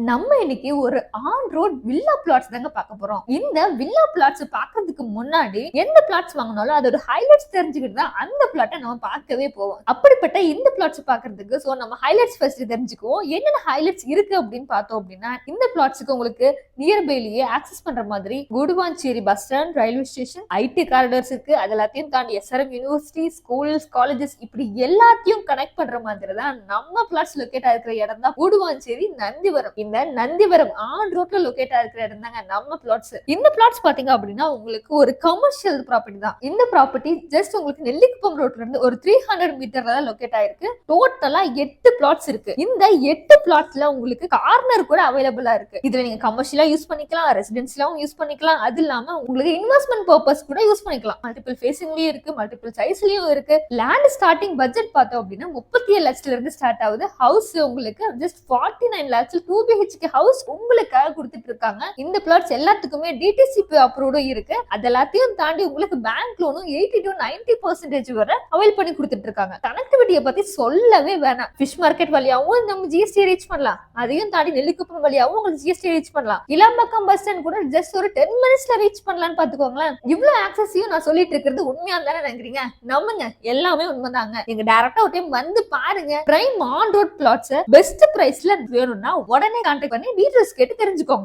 நம்ம இன்னைக்கு ஒரு ஆன் ரோட் வில்லா பிளாட்ஸ் தாங்க பார்க்க போறோம். இந்த வில்லா பிளாட்ஸ் பார்க்கிறதுக்கு முன்னாடி எந்த பிளாட்ஸ் வாங்கினாலும் அதோட ஹைலைட்ஸ் தெரிஞ்சுக்கிட்டு தான் அந்த பிளாட்டை நம்ம பார்க்கவே போவோம். அப்படிப்பட்ட இந்த பிளாட்ஸ் பார்க்கிறதுக்கு சோ நம்ம ஹைலைட்ஸ் ஃபர்ஸ்ட் தெரிஞ்சுக்குவோம். என்னென்ன ஹைலைட்ஸ் இருக்கு அப்படின்னு பார்த்தோம் அப்படின்னா, இந்த பிளாட்ஸ்க்கு உங்களுக்கு நியர்பைலயே ஆக்சஸ் பண்ற மாதிரி Guduvanchery bus stand, railway station, IT corridors இருக்கு. அது எல்லாத்தையும் தாண்டி எஸ்ஆர்எம் யூனிவர்சிட்டி, ஸ்கூல்ஸ், காலேஜஸ் இப்படி எல்லாத்தையும் கனெக்ட் பண்ற மாதிரி தான் நம்ம பிளாட்ஸ் லொகேட் ஆகிற இடம் தான் குடுவாஞ்சேரி நந்திவரம். இந்த நந்திவரம் ஆன் ரோட்ல லொகேட் ஆகிற இடம் தாங்க நம்ம பிளாட்ஸ். இந்த பிளாட்ஸ் பாத்தீங்க அப்படின்னா உங்களுக்கு ஒரு கமர்ஷியல் ப்ராப்பர்ட்டி தான். இந்த ப்ராப்பர்ட்டி ஜஸ்ட் உங்களுக்கு நெல்லிக்குப்பம் ரோட்ல இருந்து ஒரு 300 மீட்டர்ல தான் லொகேட் ஆயிருக்கு. டோட்டலா 8 பிளாட்ஸ் இருக்கு. இந்த 8 பிளாட்ஸ்ல உங்களுக்கு கார்னர் கூட அவைலபிளா இருக்கு. இதுல நீங்க கமர்ஷியலா யூஸ் பண்ணிக்கலாம், ரெசிடென்சியலாவும் யூஸ் பண்ணிக்கலாம். அது இல்லாம உங்களுக்கு இன்வெஸ்ட்மெண்ட் பர்பஸ் கூட யூஸ் பண்ணிக்கலாம். மல்டிபிள் ஃபேசிங்லயும் இருக்கு, மல்டிபிள் சைஸ்லயும் இருக்கு. லேண்ட் ஸ்டார்டிங் பட்ஜெட் பார்த்தோம் அப்படின்னா 37 லட்சத்துல இருந்து ஸ்டார்ட் ஆகுது. ஹவுஸ் உங்களுக்கு ஜஸ்ட் 49 lakhs 2 BHK ஹவுஸ் உங்களுக்காக கொடுத்துட்டு இருக்காங்க. இந்த பிளாட்ஸ் எல்லாத்துக்குமே டிடிசிபி அப்ரூவ்டும் இருக்கு. அது எல்லாத்தையும் தாண்டி உங்களுக்கு பேங்க் லோனும் 80 to 90% வரை அவைல் பண்ணி கொடுத்துட்டு இருக்காங்க. கனெக்டிவிட்டியை பத்தி சொல்லவே வேணாம். ஃபிஷ் மார்க்கெட் வழியாவும் நம்ம ஜிஎஸ்டி ரீச் பண்ணலாம். அதையும் தாண்டி நெல்லிக்குப்பம் வழியாவும் உங்களுக்கு ஜிஎஸ்டி ரீச் பண்ணலாம். இளம்பக்கம் பஸ் ஸ்டாண்ட் கூட ஜஸ்ட் ஒரு 10 மினிட்ஸ்ல ரீச் பண்ணலாம்னு பாத்துக்கோங்களேன். இவ்வளவு ஆக்சஸையும் நான் சொல்லிட்டு இருக்கிறது உண்மையா தானே நினைக்கிறீங்க? நம்புங்க, எல்லாமே உண்மைதாங்க. நீங்க டைரக்டா ஒரு டைம் வந்து பாருங்க. Prime on road flats best பிரைஸ்ல வேணும்னா உடனே கான்டாக்ட் பண்ணி டீடைல்ஸ் கேட்டு தெரிஞ்சுக்கோங்க.